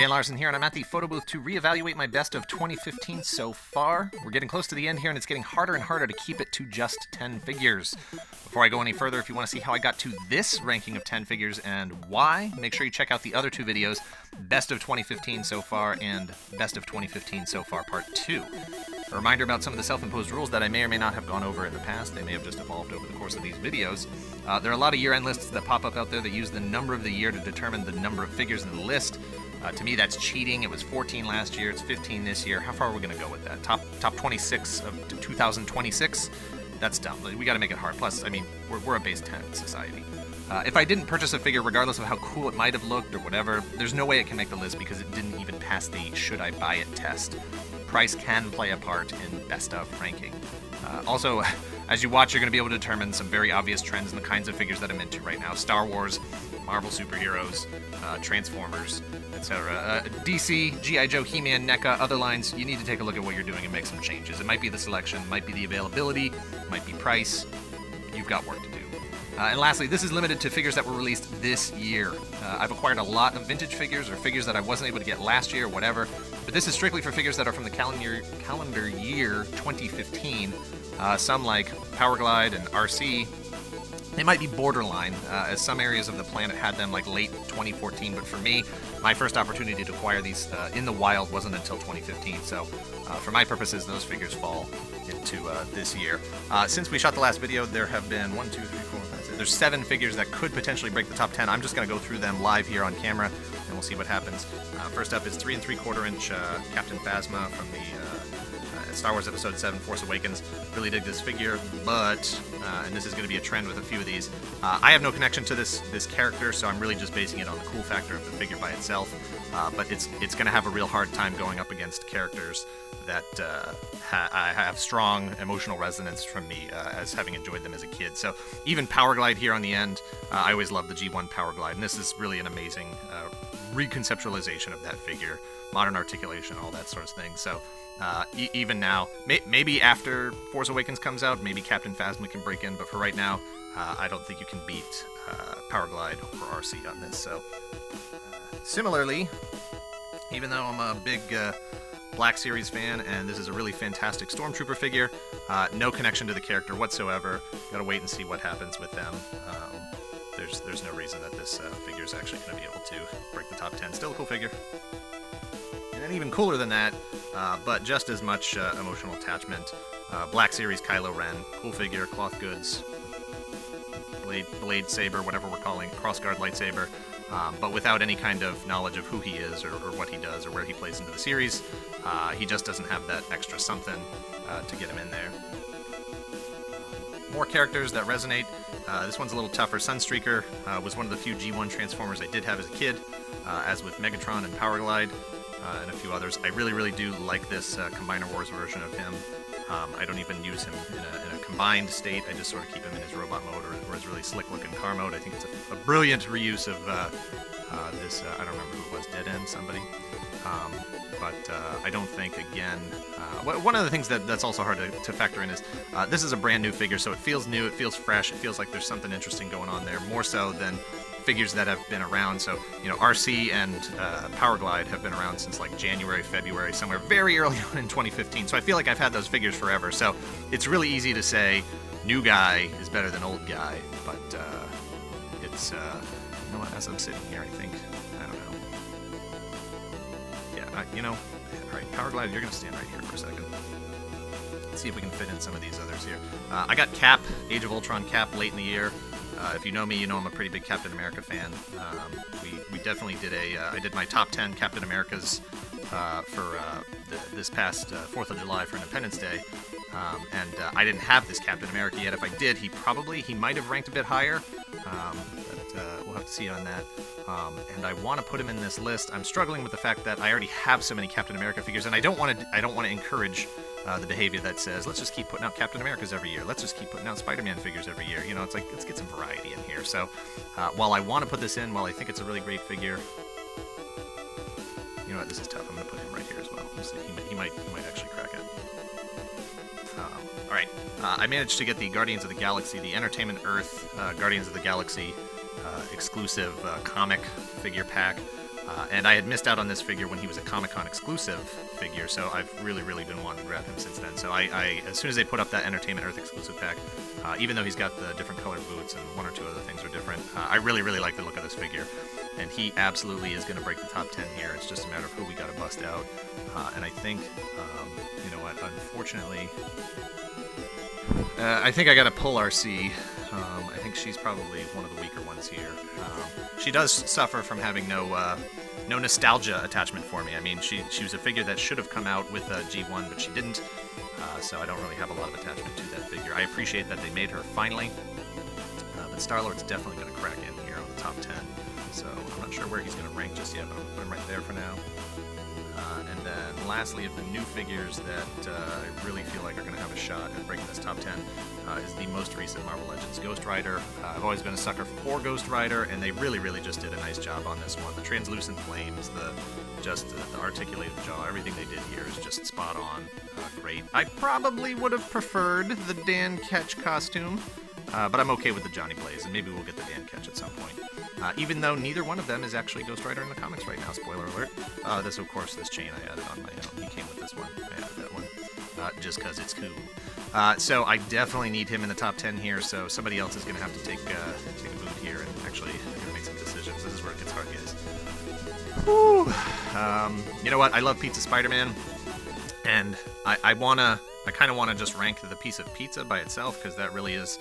Dan Larson here, and I'm at the Photobooth to reevaluate my best of 2015 so far. We're getting close to the end here, and it's getting harder and harder to keep it to just 10 figures. Before I go any further, if you want to see how I got to this ranking of 10 figures and why, make sure you check out the other two videos, Best of 2015 so far and Best of 2015 so far Part 2. A reminder about some of the self-imposed rules that I may or may not have gone over in the past. They may have just evolved over the course of these videos. There are a lot of year-end lists that pop up out there that use the number of the year to determine the number of figures in the list. To me, that's cheating. It was 14 last year. It's 15 this year. How far are we going to go with that? Top 26 of 2026? That's dumb. We got to make it hard. Plus, I mean, we're a base 10 society. If I didn't purchase a figure, regardless of how cool it might have looked or whatever, there's no way it can make the list because it didn't even pass the should I buy it test. Price can play a part in best of ranking. Also, as you watch, you're going to be able to determine some very obvious trends in the kinds of figures that I'm into right now. Star Wars, Marvel superheroes, Transformers, etc. DC, G.I. Joe, He-Man, NECA, other lines, you need to take a look at what you're doing and make some changes. It might be the selection, might be the availability, it might be price. You've got work to do. And lastly, this is limited to figures that were released this year. I've acquired a lot of vintage figures or figures that I wasn't able to get last year or whatever, but this is strictly for figures that are from the calendar year 2015. Some like Powerglide and RC, they might be borderline, as some areas of the planet had them like late 2014, but for me, my first opportunity to acquire these in the wild wasn't until 2015, so for my purposes, those figures fall into this year. Since we shot the last video, there have been 1, 2, 3, 4, 5, 6, there's 7 figures that could potentially break the top 10. I'm just going to go through them live here on camera, and we'll see what happens. First up is 3 3/4 inch Captain Phasma from the Star Wars Episode 7, Force Awakens. Really dig this figure, but, and this is going to be a trend with a few of these, I have no connection to this character, so I'm really just basing it on the cool factor of the figure by itself, but it's going to have a real hard time going up against characters that I have strong emotional resonance from me as having enjoyed them as a kid. So even Powerglide here on the end, I always loved the G1 Powerglide, and this is really an amazing reconceptualization of that figure, modern articulation, all that sort of thing. So even now, maybe after Force Awakens comes out, maybe Captain Phasma can break in, but for right now, I don't think you can beat Powerglide or RC on this. So similarly, even though I'm a big Black Series fan, and this is a really fantastic Stormtrooper figure, no connection to the character whatsoever. Gotta wait and see what happens with them. There's no reason that this figure is actually going to be able to break the top 10. Still a cool figure. And even cooler than that, but just as much emotional attachment. Black Series Kylo Ren, cool figure, cloth goods, blade saber, whatever we're calling, crossguard lightsaber, but without any kind of knowledge of who he is or what he does or where he plays into the series. He just doesn't have that extra something to get him in there. More characters that resonate. This one's a little tougher. Sunstreaker was one of the few G1 Transformers I did have as a kid, as with Megatron and Powerglide, and a few others. I really do like this Combiner Wars version of him. I don't even use him in a combined state. I just sort of keep him in his robot mode or his really slick-looking car mode. I think it's a brilliant reuse of this, I don't remember who it was, Dead End, somebody. But I don't think, again, one of the things that's also hard to factor in is this is a brand new figure, so it feels new, it feels fresh, it feels like there's something interesting going on there, more so than figures that have been around. So, you know, RC and Powerglide have been around since like January, February, somewhere very early on in 2015. So I feel like I've had those figures forever. So it's really easy to say new guy is better than old guy, but it's, you know what, as I'm sitting here, I think, I don't know. Yeah, you know, all right, Powerglide, you're going to stand right here for a second. Let's see if we can fit in some of these others here. I got Cap, Age of Ultron Cap, late in the year. If you know me, you know I'm a pretty big Captain America fan. We definitely did I did my top 10 Captain Americas for this past 4th of July for Independence Day. And I didn't have this Captain America yet. If I did, he might have ranked a bit higher. But we'll have to see on that. And I want to put him in this list. I'm struggling with the fact that I already have so many Captain America figures, and I don't want to encourage the behavior that says, let's just keep putting out Captain Americas every year. Let's just keep putting out Spider-Man figures every year. You know, it's like, let's get some variety in here. So while I want to put this in, while I think it's a really great figure, you know what, this is tough. I'm going to put him right here as well. We'll see. He might actually crack it. All right. I managed to get the Guardians of the Galaxy, the Entertainment Earth Guardians of the Galaxy exclusive comic figure pack. And I had missed out on this figure when he was a Comic-Con exclusive figure, so I've really been wanting to grab him since then. So I as soon as they put up that Entertainment Earth exclusive pack, even though he's got the different colored boots and one or two other things are different, I really like the look of this figure. And he absolutely is going to break the top 10 here. It's just a matter of who we got to bust out. And I think, you know what, unfortunately, I think I got to pull RC. I think she's probably one of the weaker ones here. She does suffer from having no nostalgia attachment for me. I mean, she was a figure that should have come out with G1, but she didn't. So I don't really have a lot of attachment to that figure. I appreciate that they made her finally. But Star-Lord's definitely going to crack in here on the top 10. So I'm not sure where he's going to rank just yet, but I'm going to put him right there for now. And then lastly, of the new figures that I really feel like are going to have a shot at breaking this top 10 is the most recent Marvel Legends Ghost Rider. I've always been a sucker for Ghost Rider, and they really just did a nice job on this one. The translucent flames, the articulated jaw, everything they did here is just spot on. Great. I probably would have preferred the Dan Ketch costume, but I'm okay with the Johnny Blaze, and maybe we'll get the Dan Ketch at some point. Even though neither one of them is actually Ghost Rider in the comics right now, spoiler alert. This, of course, this chain I added on my own. He came with this one. I added that one, just because it's cool. So I definitely need him in the top 10 here, so somebody else is going to have to take a boot here and actually make some decisions. This is where it gets hard, guys. Whew. You know what? I love Pizza Spider-Man, and I kind of want to just rank the piece of pizza by itself, because that really is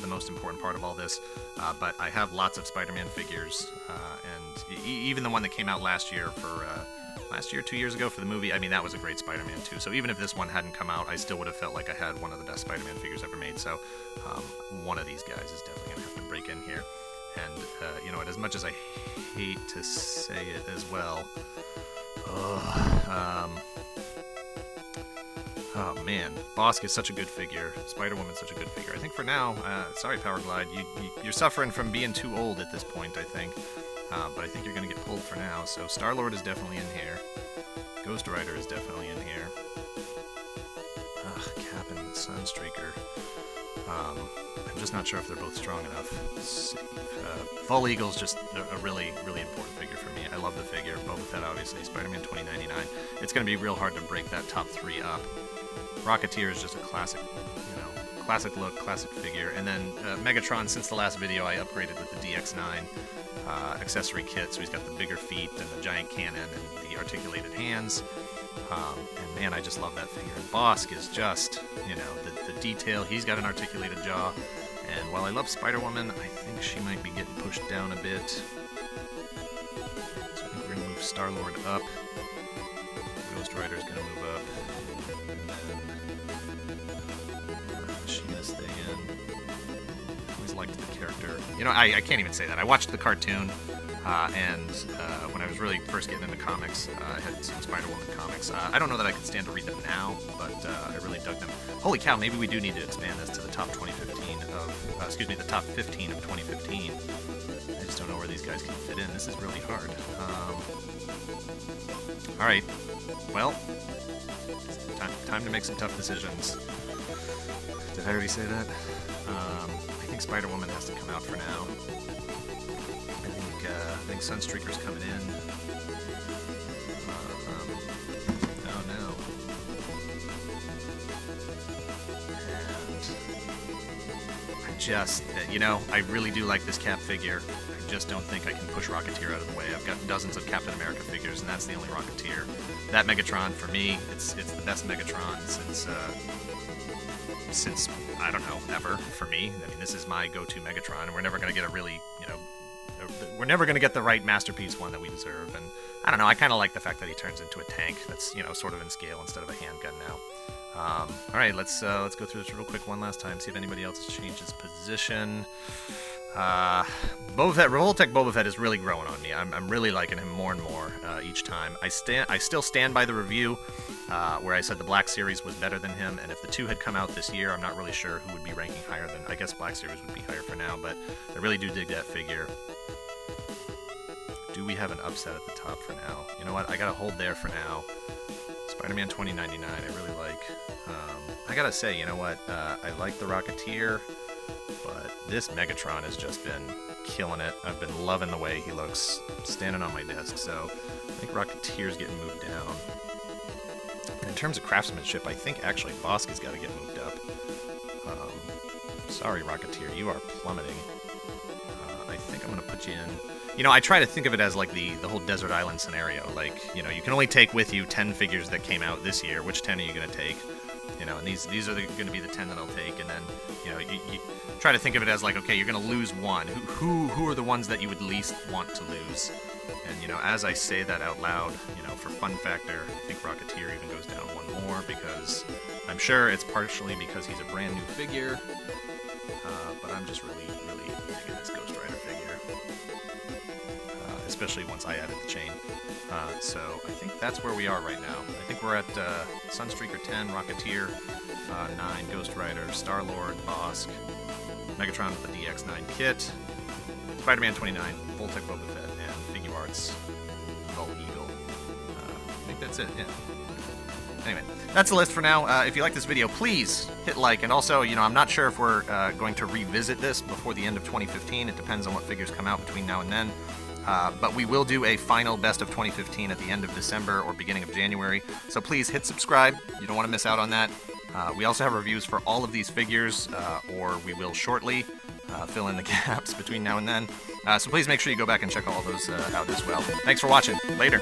the most important part of all this. But I have lots of Spider-Man figures, and even the one that came out last year, 2 years ago for the movie, I mean, that was a great Spider-Man too. So even if this one hadn't come out, I still would have felt like I had one of the best Spider-Man figures ever made. So one of these guys is definitely going to have to break in here. And, you know what, as much as I hate to say it as well, oh man, Bosk is such a good figure. Spider-Woman's such a good figure. I think for now, sorry Power Glide, you're suffering from being too old at this point, I think. But I think you're going to get pulled for now. So Star-Lord is definitely in here. Ghost Rider is definitely in here. Cap and Sunstreaker. I'm just not sure if they're both strong enough. Fall Eagle's just a really important figure for me. I love the figure. Boba Fett, obviously. Spider-Man 2099. It's going to be real hard to break that top 3 up. Rocketeer is just a classic, you know, classic look, classic figure. And then Megatron, since the last video, I upgraded with the DX9 accessory kit. So he's got the bigger feet and the giant cannon and the articulated hands. And man, I just love that figure. And Bosk is just, you know, the detail. He's got an articulated jaw. And while I love Spider-Woman, I think she might be getting pushed down a bit. So I think we're going to move Star-Lord up. Ghost Rider's going to move up. She's going to stay in. Always liked the character. You know, I can't even say that. I watched the cartoon, and when I was really first getting into comics, I had some Spider-Woman comics. I don't know that I could stand to read them now, but I really dug them. Holy cow, maybe we do need to expand this to the top 2015 of, the top 15 of 2015. I just don't know where these guys can fit in. This is really hard. Alright, well, time to make some tough decisions. Did I already say that? I think Spider-Woman has to come out for now. I think Sunstreaker's coming in. Oh no. And I just, you know, I really do like this Cap figure. I just don't think I can push Rocketeer out of the way. I've got dozens of Captain America figures, and that's the only Rocketeer. That Megatron, for me, it's the best Megatron since I don't know, ever, for me. I mean, this is my go-to Megatron, and we're never going to get a really, you know, we're never going to get the right masterpiece one that we deserve. And I don't know, I kind of like the fact that he turns into a tank that's, you know, sort of in scale instead of a handgun now. All right, let's go through this real quick one last time, see if anybody else has changed his position. Boba Fett, Revoltech Boba Fett is really growing on me. I'm really liking him more and more each time. I still stand by the review where I said the Black Series was better than him, and if the two had come out this year, I'm not really sure who would be ranking higher than. I guess Black Series would be higher for now, but I really do dig that figure. Do we have an upset at the top for now? You know what? I gotta hold there for now. Spider-Man 2099, I really like. I gotta say, you know what? I like the Rocketeer. But this Megatron has just been killing it. I've been loving the way he looks standing on my desk, so I think Rocketeer's getting moved down. In terms of craftsmanship, I think actually Bosk has got to get moved up. Sorry, Rocketeer, you are plummeting. I think I'm going to put you in... You know, I try to think of it as like the whole desert island scenario. Like, you know, you can only take with you 10 figures that came out this year. Which 10 are you going to take? You know, and these are going to be the 10 that I'll take. And then, you know, you try to think of it as like, okay, you're going to lose one. Who are the ones that you would least want to lose? And, you know, as I say that out loud, you know, for fun factor, I think Rocketeer even goes down one more because I'm sure it's partially because he's a brand new figure. But I'm just really digging this Ghost Rider figure. Especially once I added the chain. So I think that's where we are right now. I think we're at Sunstreaker 10, Rocketeer 9, Ghost Rider, Star-Lord, Bosk, Megatron with the DX9 kit, Spider-Man 29, Voltec Boba Fett, and Figuarts Gull Eagle. I think that's it, yeah. Anyway, that's the list for now. If you like this video, please hit like, and also, you know, I'm not sure if we're going to revisit this before the end of 2015. It depends on what figures come out between now and then. But we will do a final best of 2015 at the end of December or beginning of January. So please hit subscribe. You don't want to miss out on that. We also have reviews for all of these figures, or we will shortly fill in the gaps between now and then. So please make sure you go back and check all those out as well. Thanks for watching. Later.